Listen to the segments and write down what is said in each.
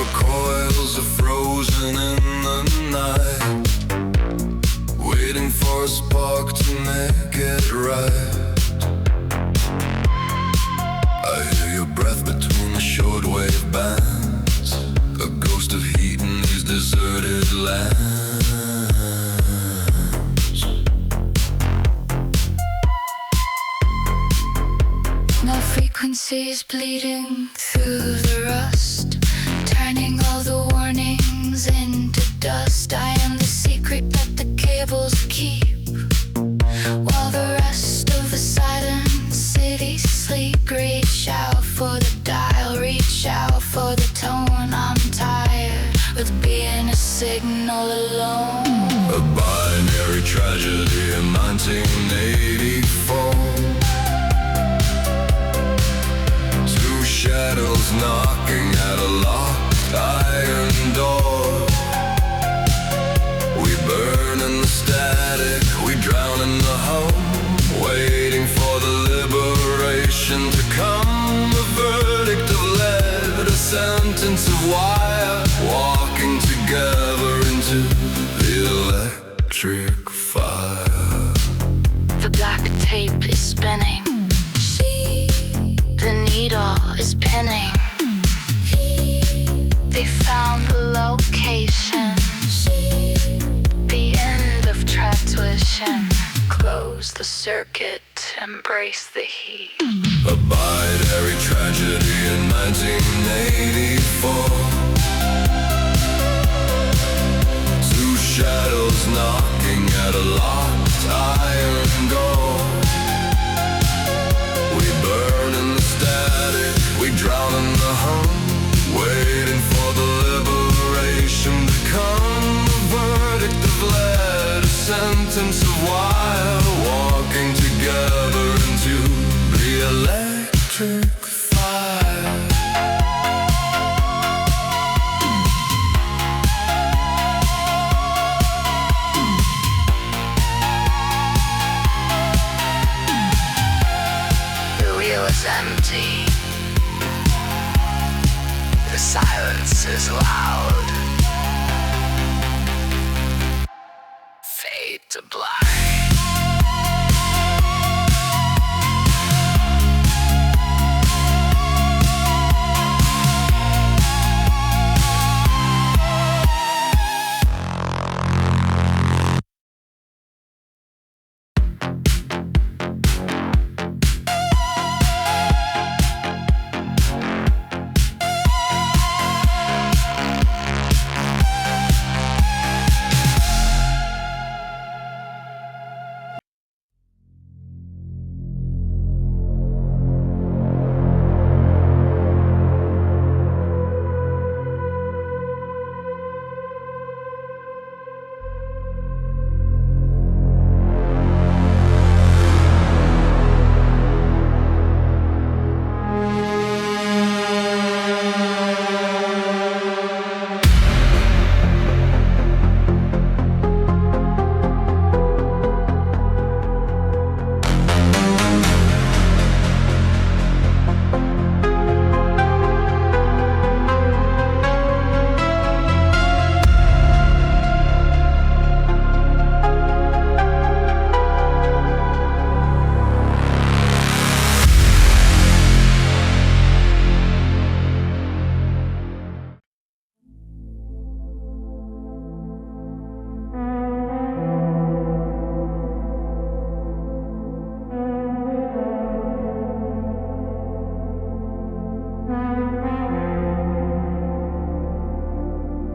coils are frozen in the night, waiting for a spark to make it right. I hear your breath between the shortwave bands, a ghost of heat in these deserted lands. My frequencies bleeding through the rust, turning all the warnings into dust. I am the secret that the cables keep, while the rest of the silent city sleep. Reach out for the dial, reach out for the tone. I'm tired with being a signal alone. A binary tragedy in 1984. Two shadows knocking at a locked iron door. We burn in the static, we drown in the hum, waiting for the liberation to come. A verdict of lead, a sentence of wire, walking together into the electric fire. The black tape is spinning, the needle is pinning. They found the location, the end of tuition. Close the circuit, embrace the heat. A binary tragedy in 1984. Two shadows knocking at a locked iron door. We burn in the static, we drown in the hum, waiting for the liberation to come. A verdict of lead, a sentence of wire, walking together into the electric fire. The wheel is empty, the silence is loud. Fade to black.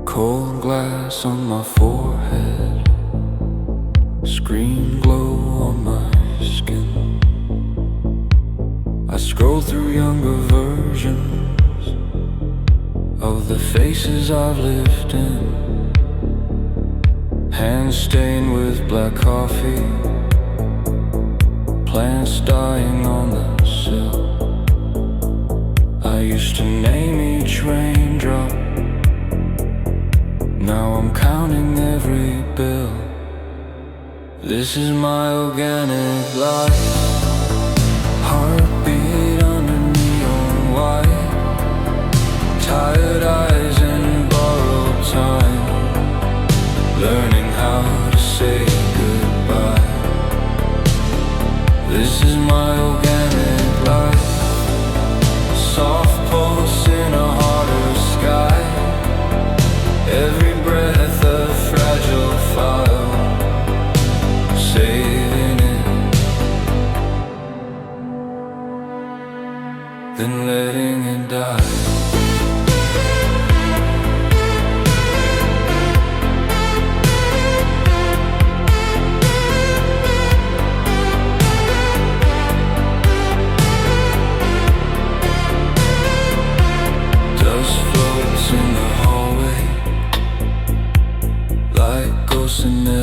Cold glass on my forehead, screen glow on my skin. I scroll through younger versions of the faces I've lived in. Hands stained with black coffee, plants dying on the sill. I used to name each raindrop, now I'm counting every bill. This is my organic life, heartbeat under neon white, tired eyes and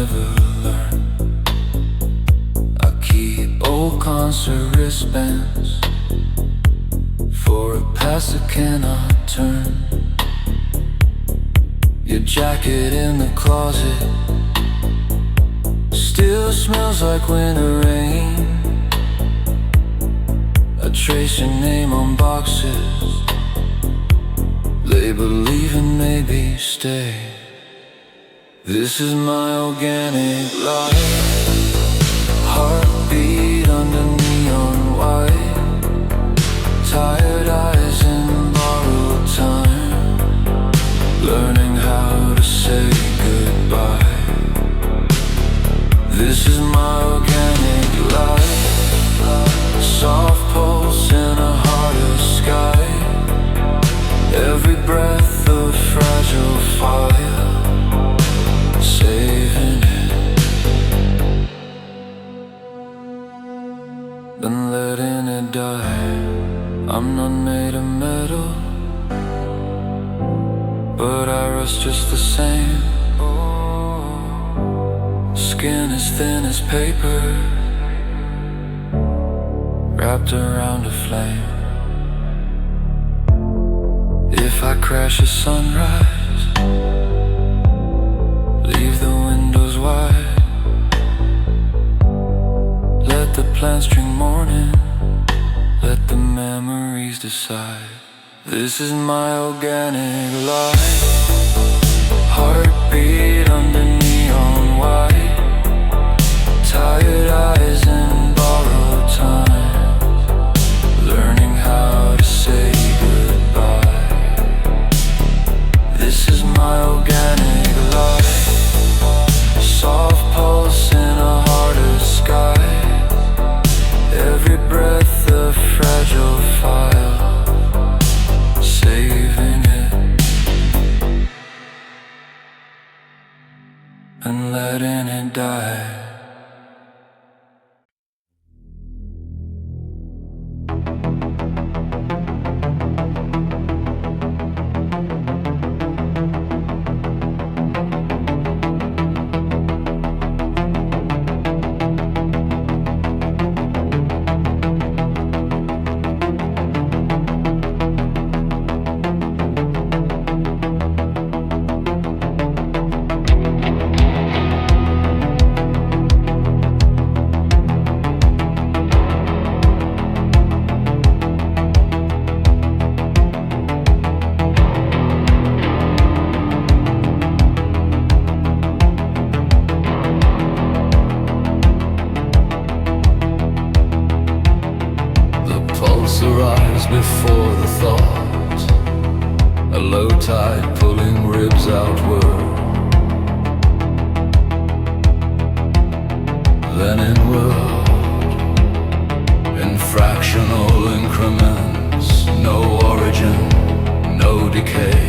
never learn. I keep old concert wristbands for a past that cannot turn. Your jacket in the closet still smells like winter rain. I trace your name on boxes, they believe and maybe stay. This is my organic life, heartbeat under neon white, tired eyes in borrowed time, learning how to say goodbye. This is my organic life, soft pulse in a harder sky, every breath of fragile fire, saving it, then letting it die. I'm not made of metal, but I rust just the same. Skin as thin as paper, wrapped around a flame. If I crash a sunrise, leave the windows wide, let the plants drink morning, let the memories decide. This is my organic life, heartbeat under neon white, tired eyes in borrowed time, learning how to say goodbye. This is my organic life, soft pulse in a harder sky, every breath a fragile file, saving it, and letting it die. Arrives before the thought, a low tide pulling ribs outward, then inward, in fractional increments, no origin, no decay,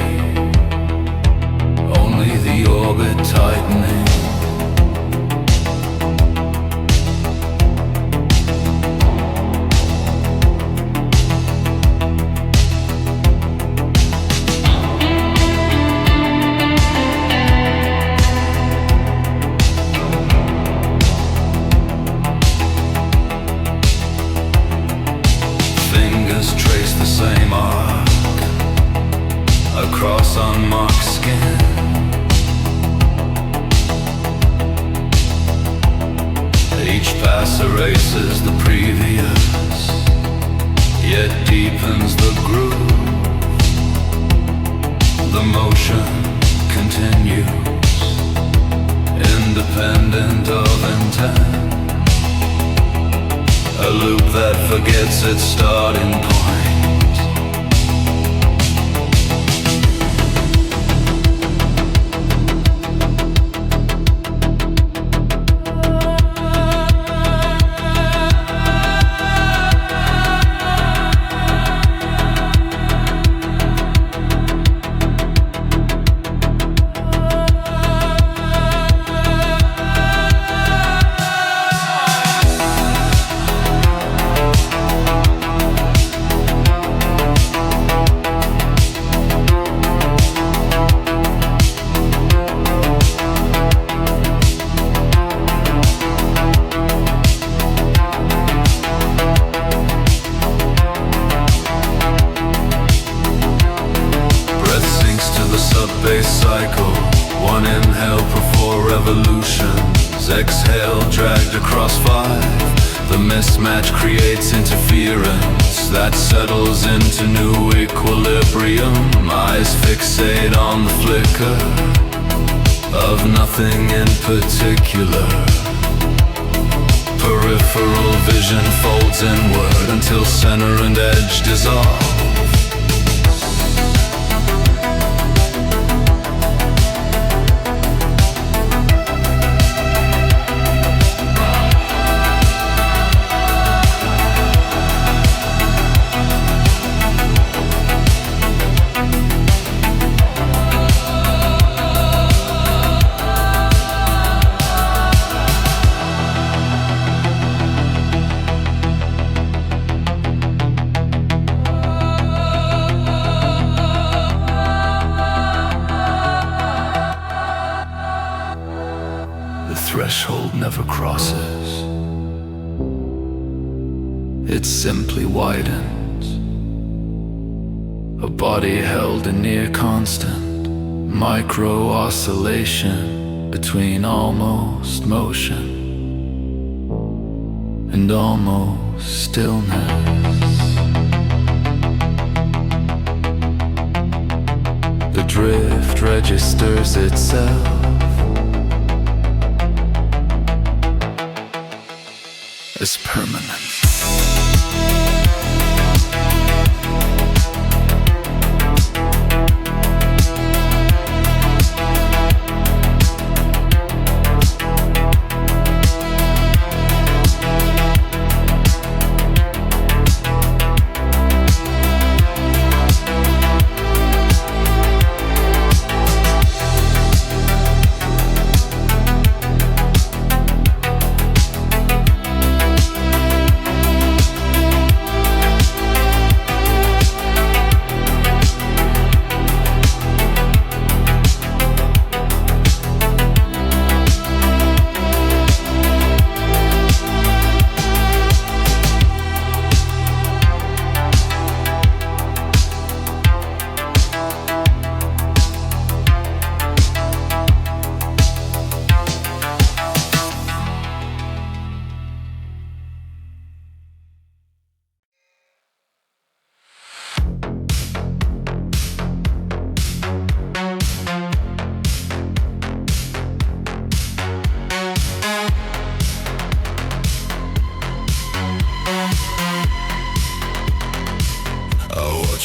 only the orbit tightening. Trace the same arc across unmarked skin. Each pass erases the previous, yet deepens the groove. The motion continues, independent of intent. A loop that forgets its starting point. space cycle. One inhale before revolutions, exhale dragged across 5. The mismatch creates interference that settles into new equilibrium. Eyes fixate on the flicker of nothing in particular. Peripheral vision folds inward until center and edge dissolve. Threshold never crosses. It simply widens. A body held in near constant micro-oscillation between almost motion and almost stillness. The drift registers itself is permanent.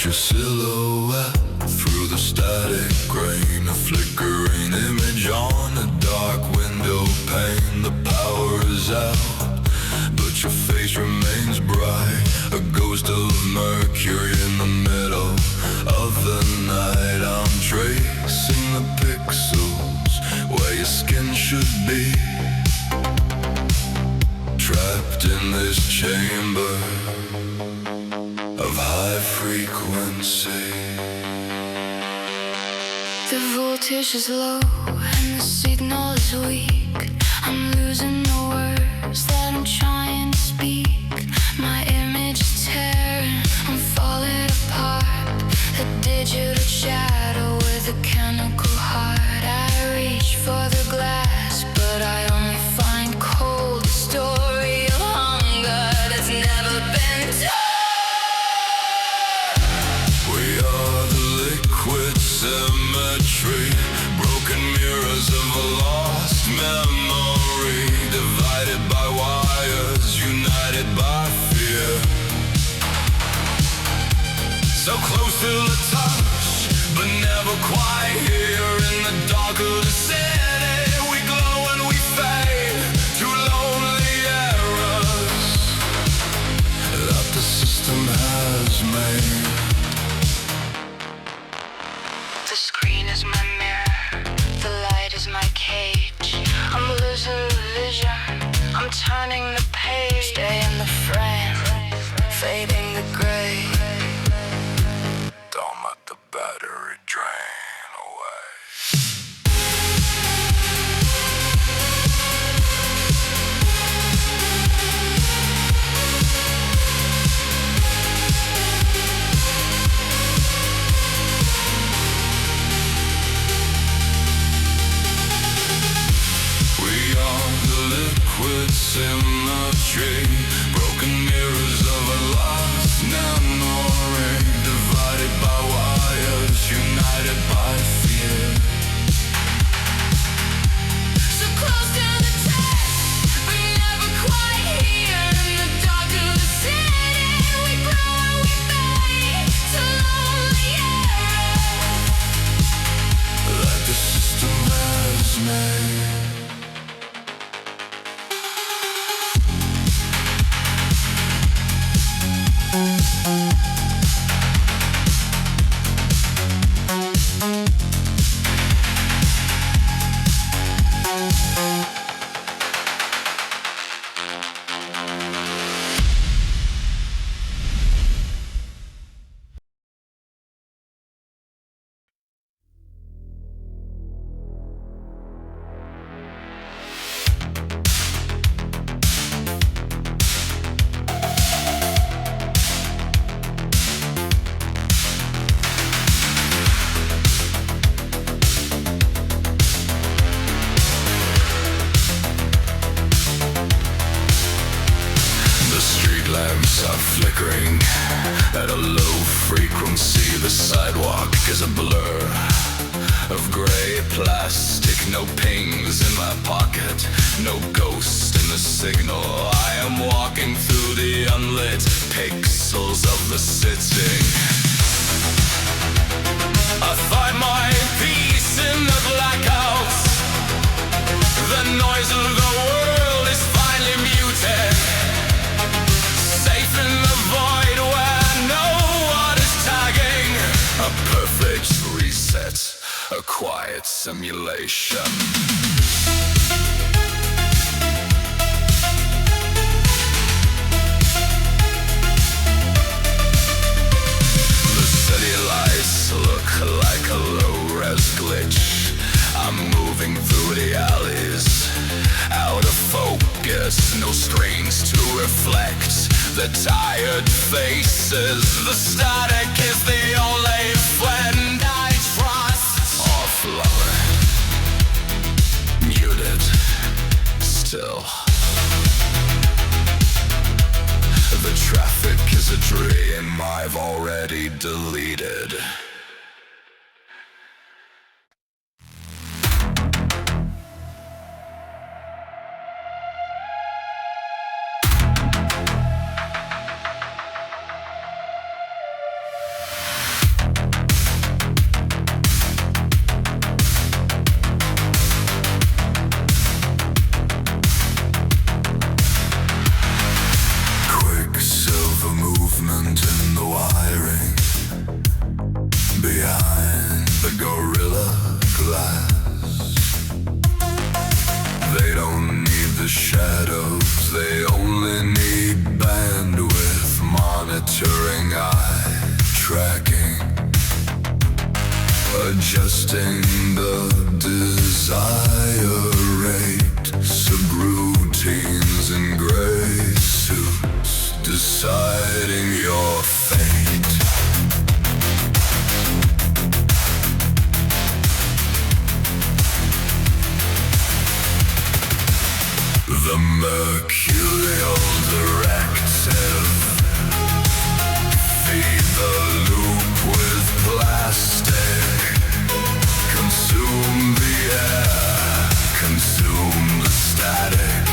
Your silhouette through the static grain, a flickering image on a dark window pane. The power is out, but your face remains bright, a ghost of Mercury in the middle of the night. I'm tracing the pixels where your skin should be, trapped in this chamber of high frequency. The voltage is low and the signal is weak. I'm losing the words that I'm trying to speak. My image is tearing, I'm falling apart. A digital shadow with a chemical heart. I reach for the glass, but I only find cold. The story of hunger that's never been told. Symmetry, broken mirrors of a lost memory, divided by wires, united by fear. So close to the touch, but never quite here. In the dark of the city, we glow and we fade to lonely errors that the system has made. The screen is my mirror, the light is my cage. I'm losing the vision, I'm turning the page. Stay in the frame, fading the gray. Don't let the battery drain away. geometry, broken mirrors of a lost memory, divided by wires, united by fear. So close to the test, but never quite here. In the dark of the city, we grow and we fade to lonely air Like the system has made. Lamps are flickering at a low frequency. The sidewalk is a blur of gray plastic. No pings in my pocket, no ghost in the signal. I am walking through the unlit pixels of the city. I find my peace in the blackouts. The noise of the world is finally muted. Safe in the void where no one is tagging. A perfect reset, a quiet simulation. The city lights look like a low-res glitch. I'm moving through the alleys, out of focus, no screens to reflect the tired faces. The static is the only friend I trust. Offline, muted, still. The traffic is a dream I've already deleted. Behind the gorilla glass, they don't need the shadows, they only need bandwidth, monitoring, eye tracking, adjusting the desire rate, subroutines in gray suits, deciding your fate. The mercurial directive. Feed the loop with plastic. Consume the air. Consume the static.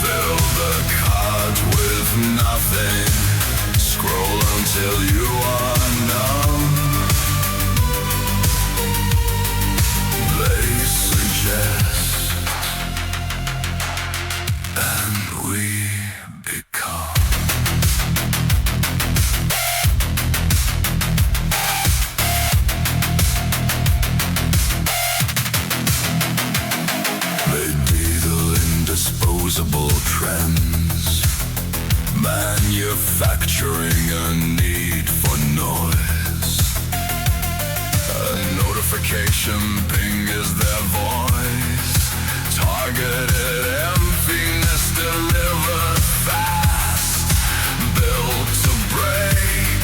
Fill the cart with nothing. Scroll until you are numb. They suggest, and we become. They deal in disposable trends, manufacturing a need for noise. A notification ping is their voice. Targeted emptiness delivered fast. Built to break,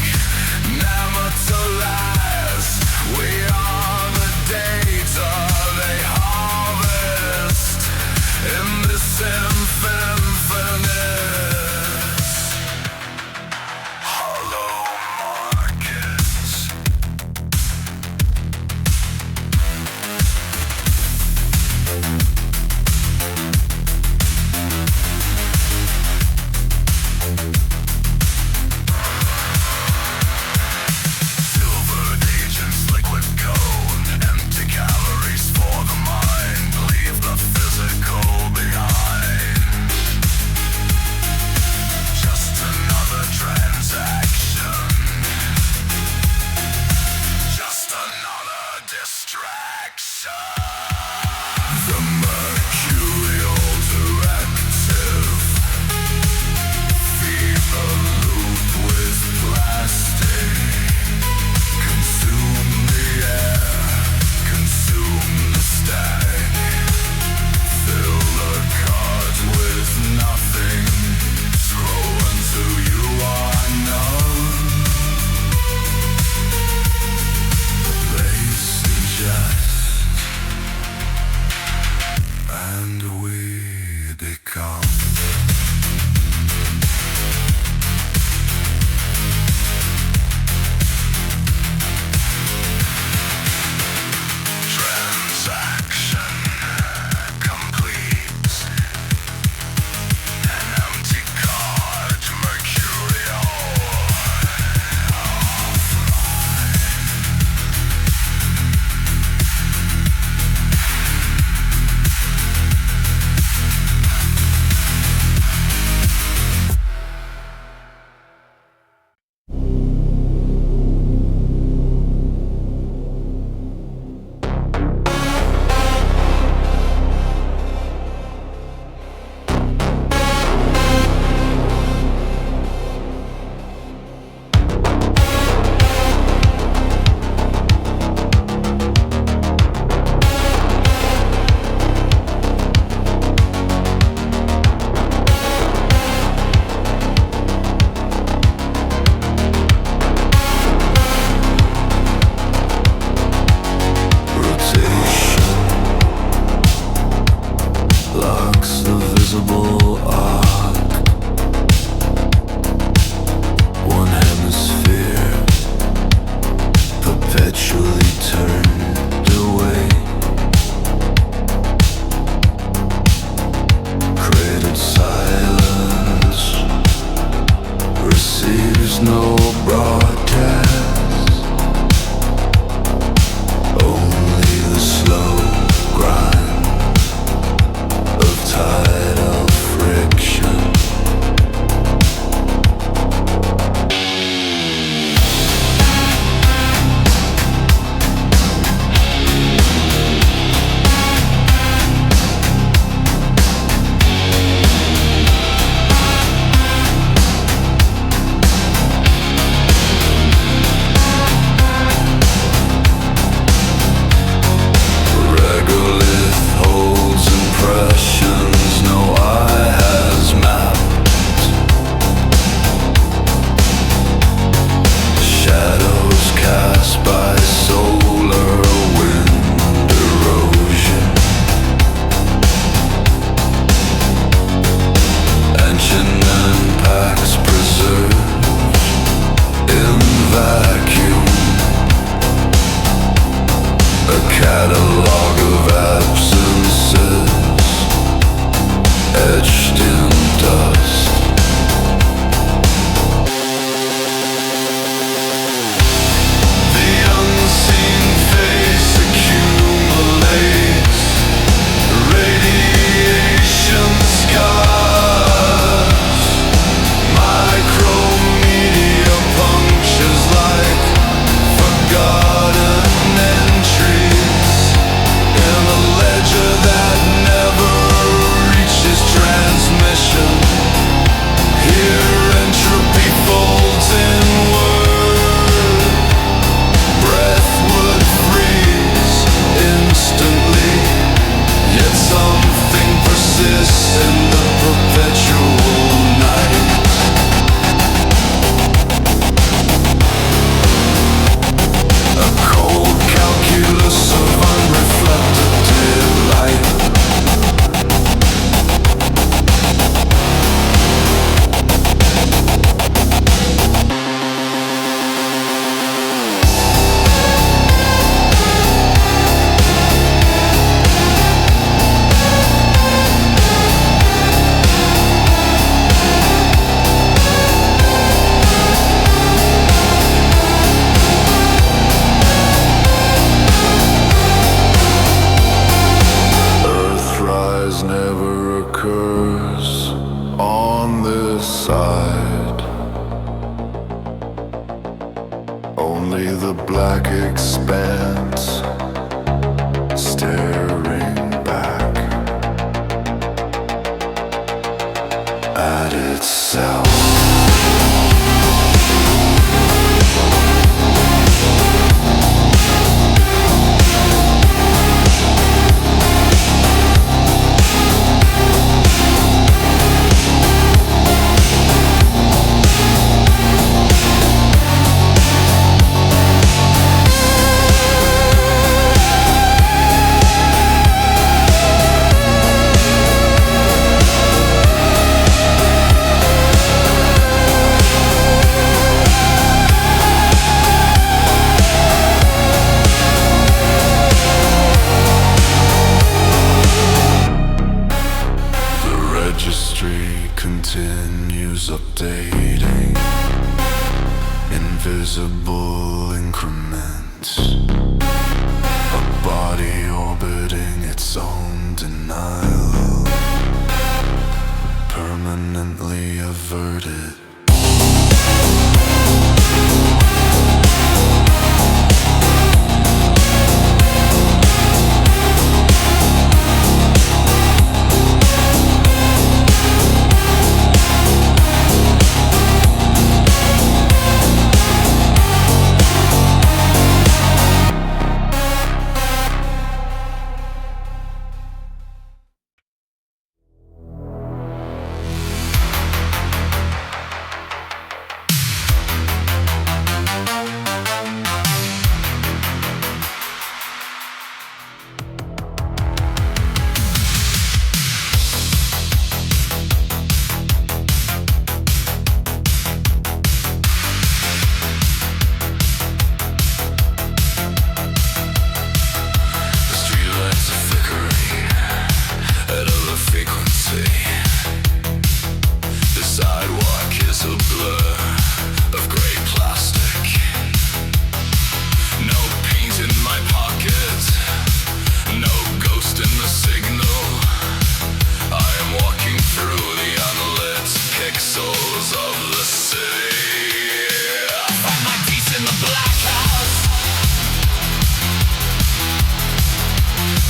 never to last. We are the data they harvest in this infinite perpetually turned away. Cradled silence receives no broadcast, only the slow grind of tidal friction. Catalog of absences etched in dust. The unseen face accumulates radiation scars. Micromedia punctures like forgotten entries in a ledger that never reaches transmission. Here entropy folds inward. Breath would freeze instantly, yet something persists in the perpetual night. A cold calculus of unreflected delight. Earthrise never occurs on this side. Only the black expanse staring back at itself.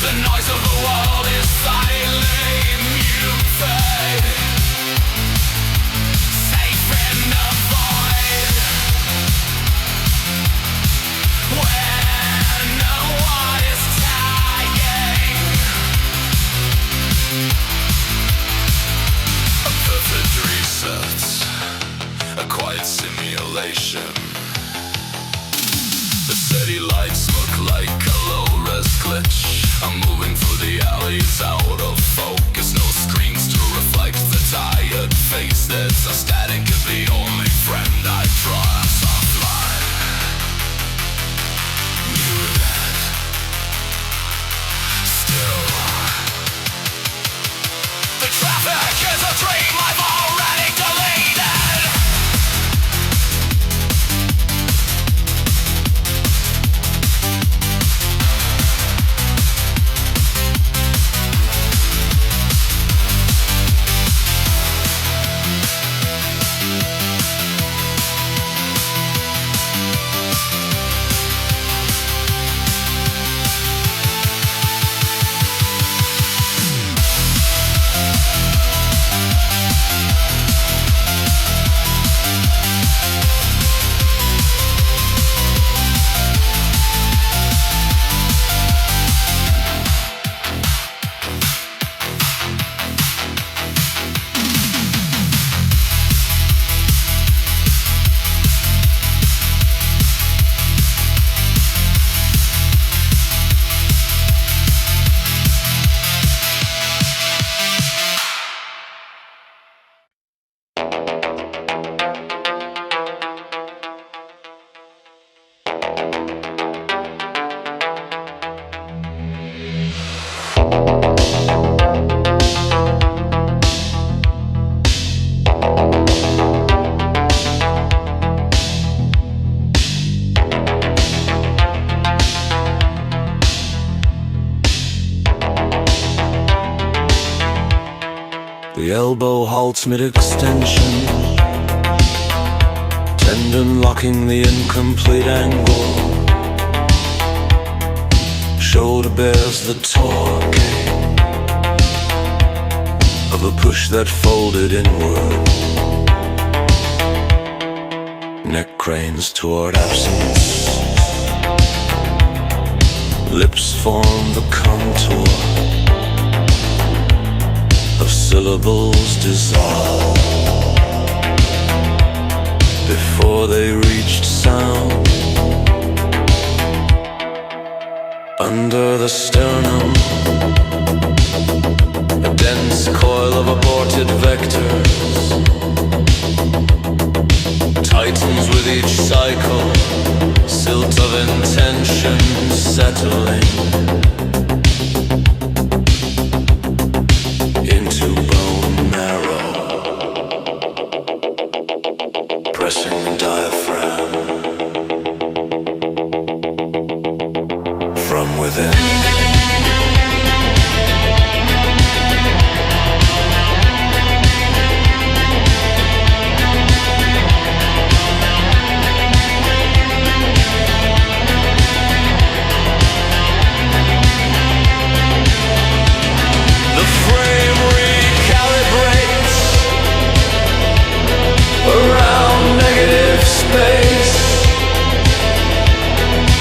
The noise of the world is silently muted, safe in the void, where no one is tagging. A perfect reset, a quiet simulation. The city lights look like a low-res glitch. I'm moving through the alleys out of focus. No screens to reflect the tired face. There's a static is the only friend I trust offline. Knew that. Still, the traffic is a dream I've already deleted. The elbow halts mid-extension, tendon locking the incomplete angle. Shoulder bears the torque of a push that folded inward. Neck cranes toward absence. Lips form the contour of syllables dissolve before they reached sound. Under the sternum, a dense coil of aborted vectors tightens with each cycle, silt of intention settling into bone marrow, pressing the diaphragm from within.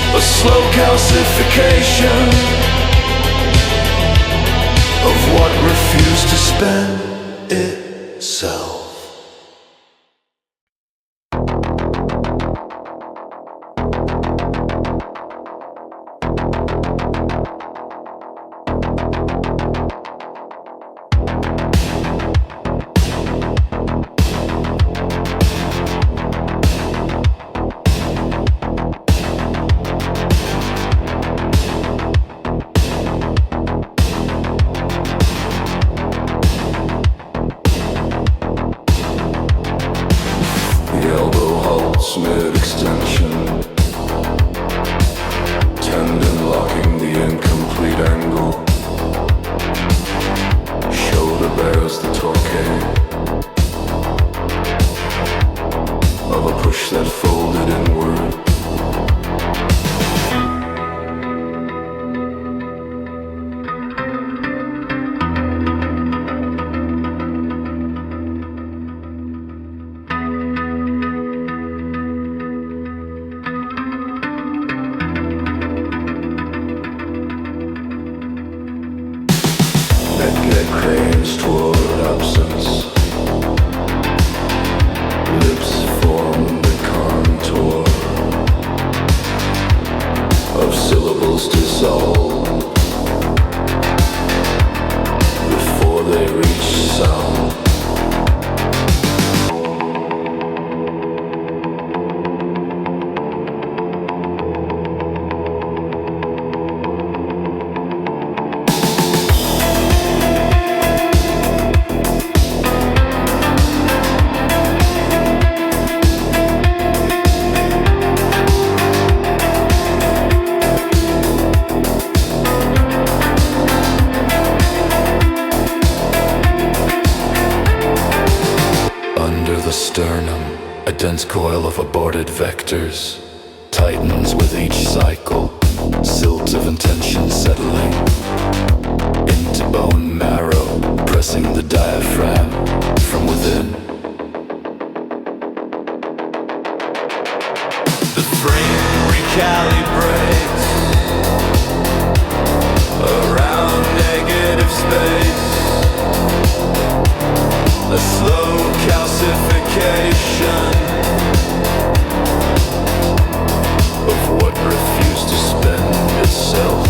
A slow calcification of what refused to spend itself. neck cranes toward absence. Lips form the contour of syllables dissolve before they reach sound. A dense coil of aborted vectors tightens with each cycle, silt of intention settling into bone marrow, pressing the diaphragm from within. The frame recalibrates around negative space. A slow calcification of what refused to spend itself.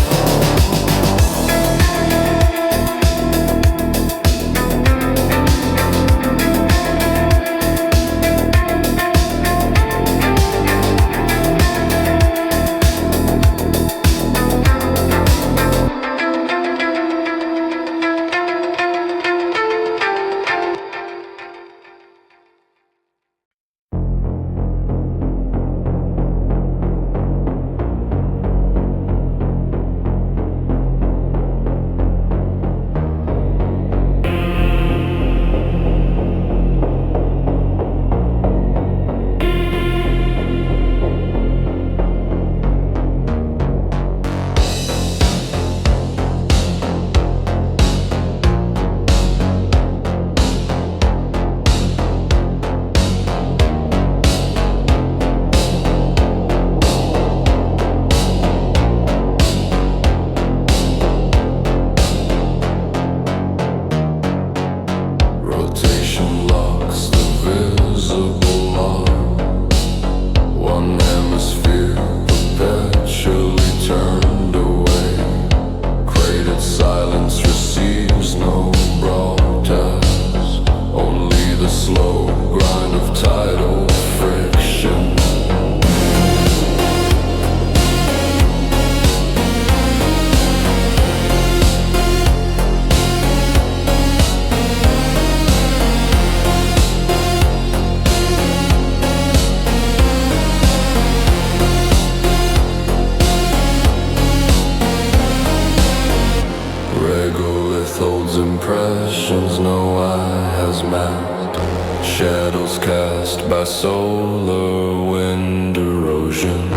Impressions no eye has mapped, shadows cast by solar wind erosion,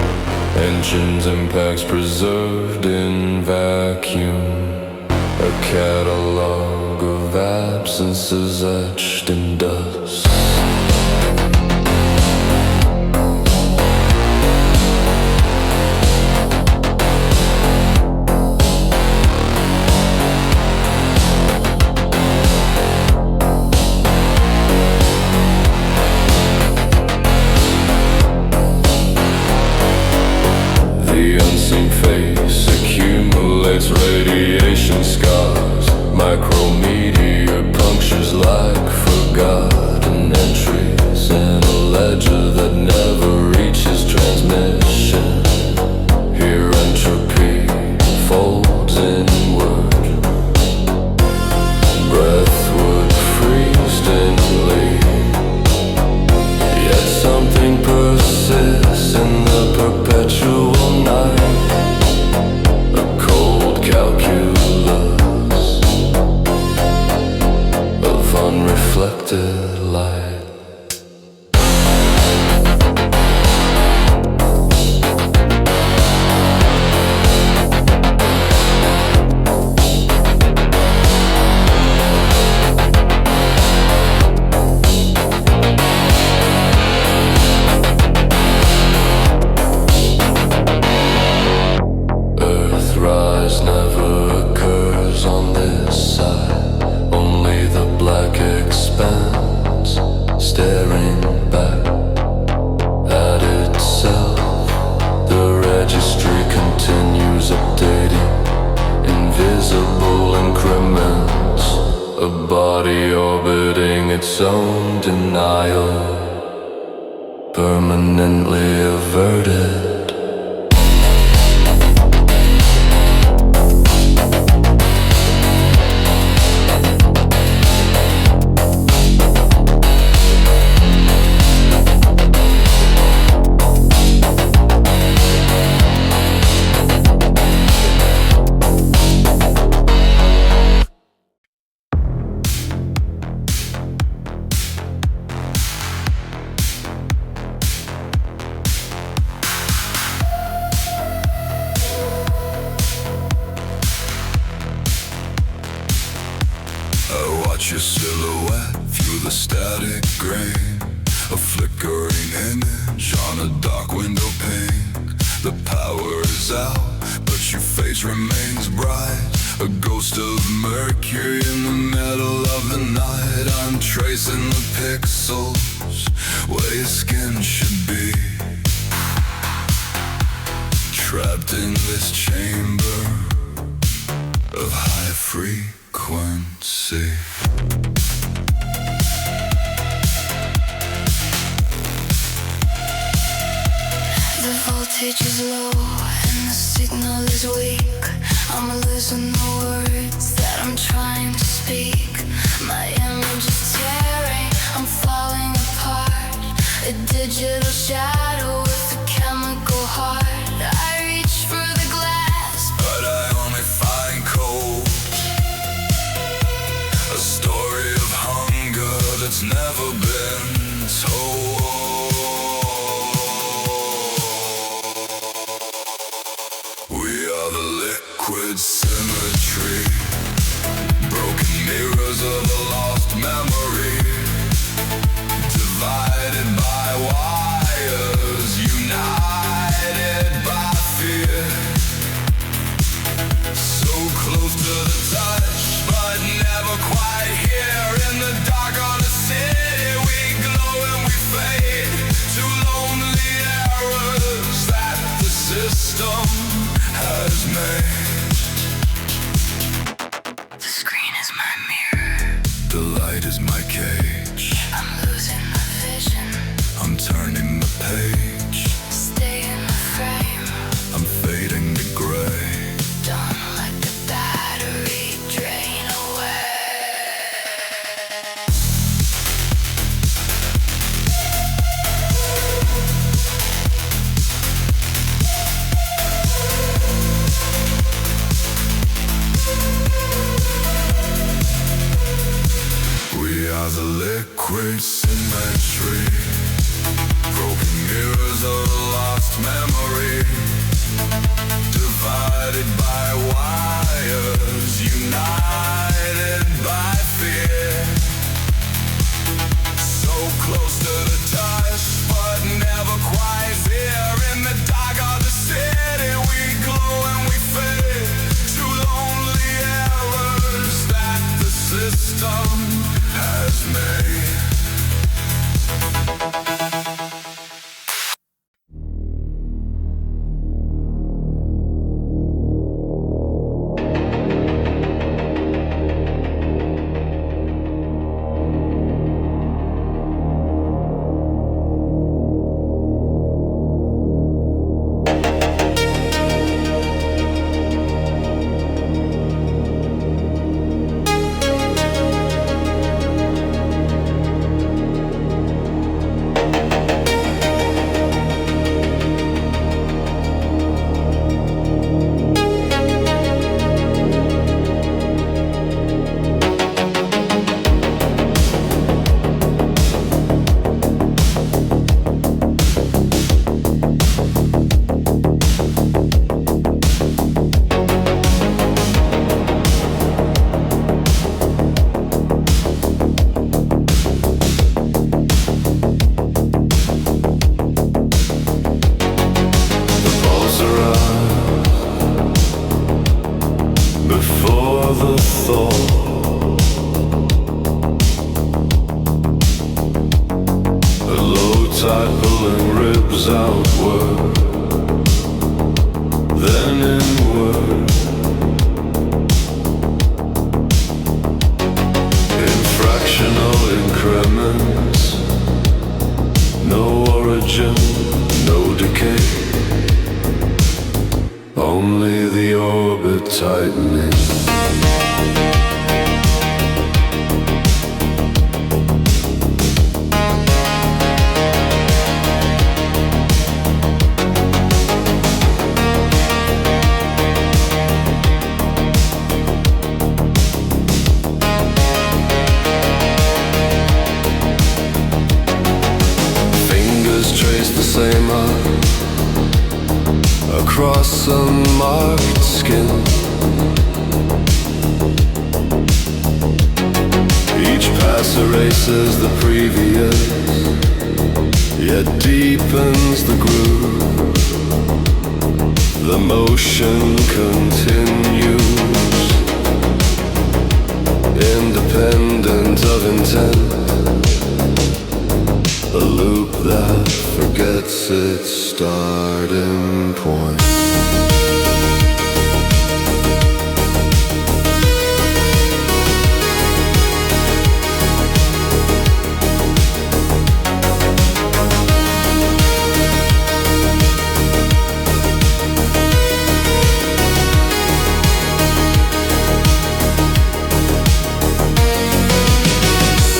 engines impacts preserved in vacuum, a catalog of absences etched in dust. Radiation scars, micrometeor punctures like forgotten entries in a ledger that never reaches transmission. Here entropy folds inward, breath would freeze thinly, yet something persists in the perpetual night. Calculus its own denial, permanently averted. Your silhouette through the static grain, a flickering image on a dark window pane. The power is out, but your face remains bright, a ghost of mercury in the middle of the night. I'm tracing the pixels where your skin should be, trapped in this chamber of high frequency. The voltage is low and the signal is weak. I'm losing the words that I'm trying to speak. My image is tearing, I'm falling apart. A digital shadow with a chemical heart. I reach for the glass, but I only find cold. A story of hunger that's never been told. We are the liquid symmetry, broken mirrors of a lost memory, divided by wires, united by fear. So close to the touch, but never quite here. In the dark of the city, we glow and we fade to lonely errors that the system has made. the screen is my mirror. The light is my cage. I'm losing my vision. I'm turning the page. Stay in the frame. I'm fading to gray. Don't let the battery drain away. We are the liquid symmetry, broken mirrors of a lost memory, divided by wires, united by fear. So close to the touch, but never quite there. In the dark of the city, we glow and we fade to lonely errors that the system has made. outward, then inward. In fractional increments. only the orbit tightening. Trace the same arc across unmarked skin. Each pass erases the previous, yet deepens the groove. The motion continues, independent of intent. A loop that forgets its starting point.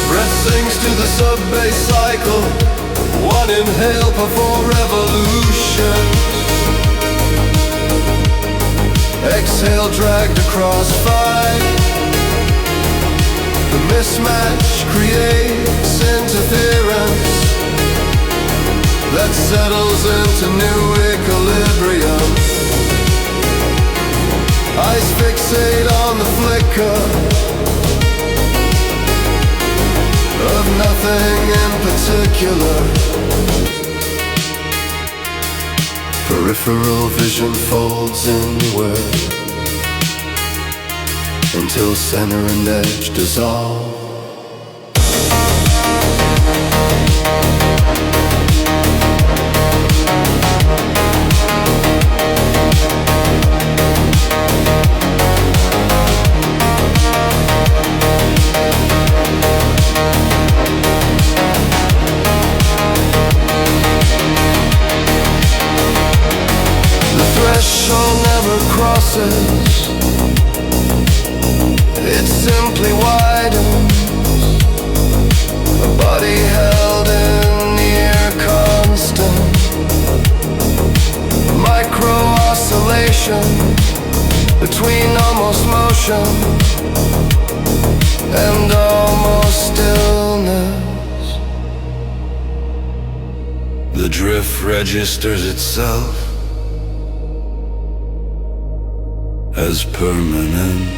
Breath sinks to the sub-bass cycle. One inhale before revolution. Exhale dragged across five. The mismatch creates interference that settles into new equilibrium. Eyes fixate on the flicker of nothing in particular. Peripheral vision folds inward until center and edge dissolve. Threshold never crosses, it simply widens. A body held in near constant micro oscillation between almost motion and almost stillness. The drift registers itself as permanence.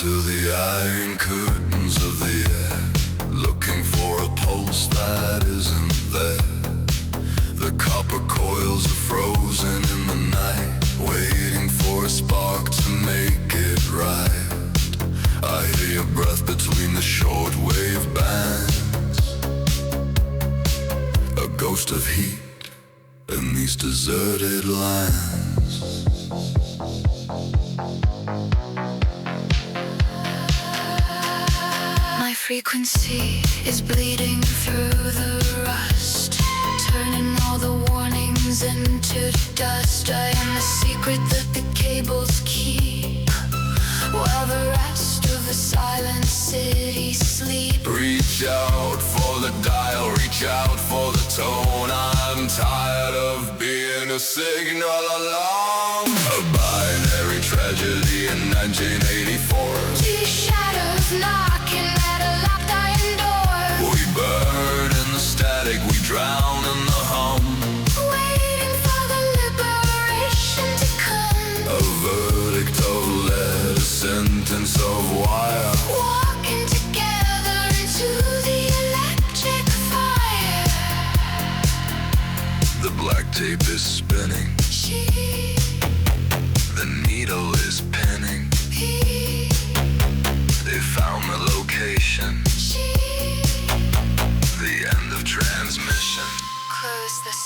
To the iron curtains of the air, looking for a pulse that isn't there. The copper coils are frozen in the night, waiting for a spark to make it right. I hear your breath between the shortwave bands, a ghost of heat in these deserted lands. My frequency is bleeding through the rust, turning all the warnings into dust. I am the secret that the cables keep, while the rest of the silent city sleep. Reach out for the dial, reach out for the tone. I'm tired of being a signal along a binary tragedy in 1984. These shadows knocking at a locked iron door. We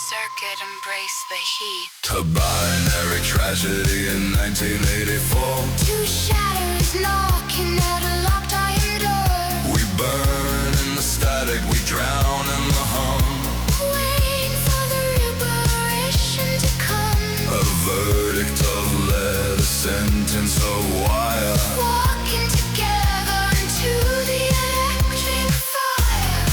circuit embrace the heat. To binary tragedy in 1984. Two shadows knocking at a locked iron door. We burn in the static, we drown in the hum. Waiting for the liberation to come. A verdict of lead, a sentence of wire. Walking together into the electric fire.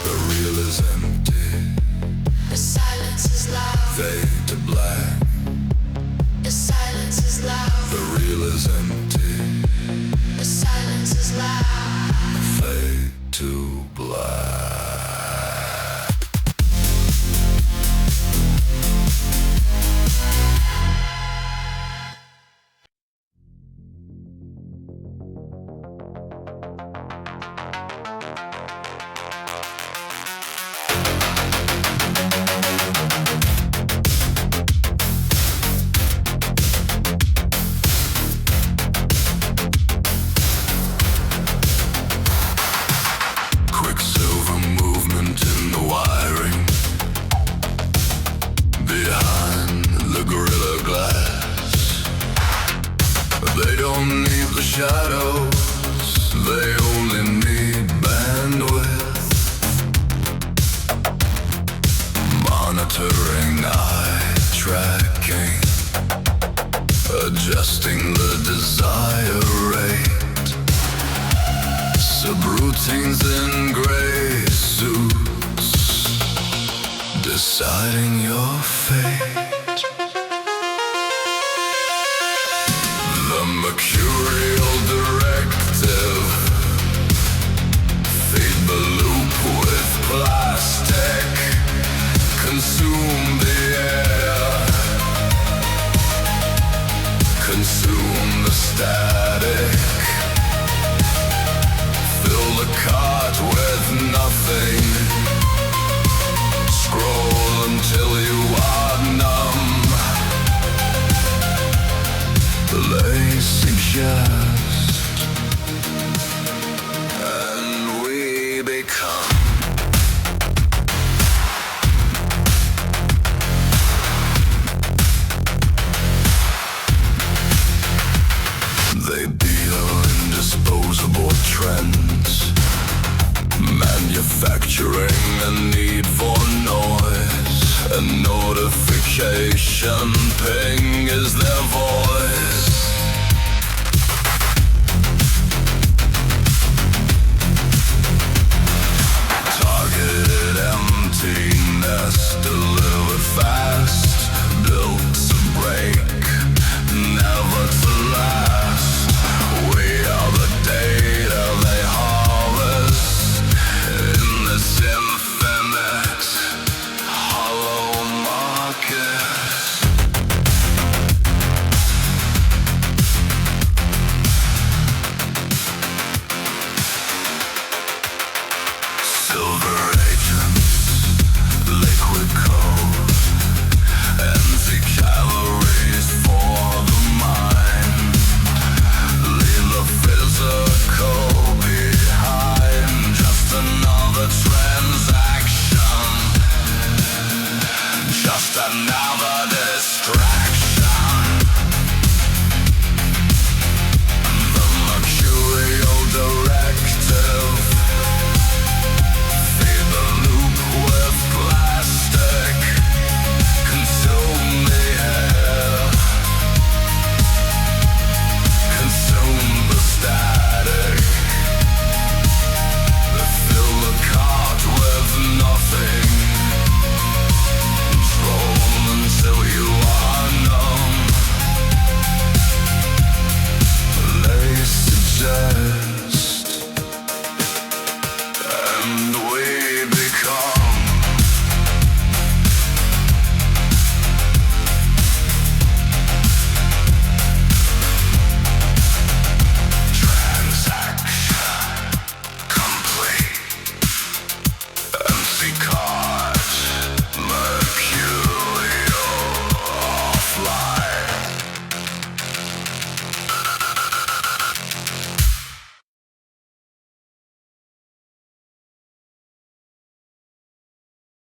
The reel is empty, The silence is loud. fade to black. The silence is loud. The reel is empty, The silence is loud. fade to black. Quicksilver movement in the wiring behind the Gorilla Glass. They don't need the shadows, they only need bandwidth. Monitoring eye tracking, adjusting the desire rate. Subroutines in gray suits, deciding your fate. The mercurial directive, feed the loop with plastic, consume the air, consume the static. Fill the cart with nothing. Scroll until you are numb. They suggest, and we become. They deal in disposable trends, manufacturing a need for noise. A notification ping is their voice.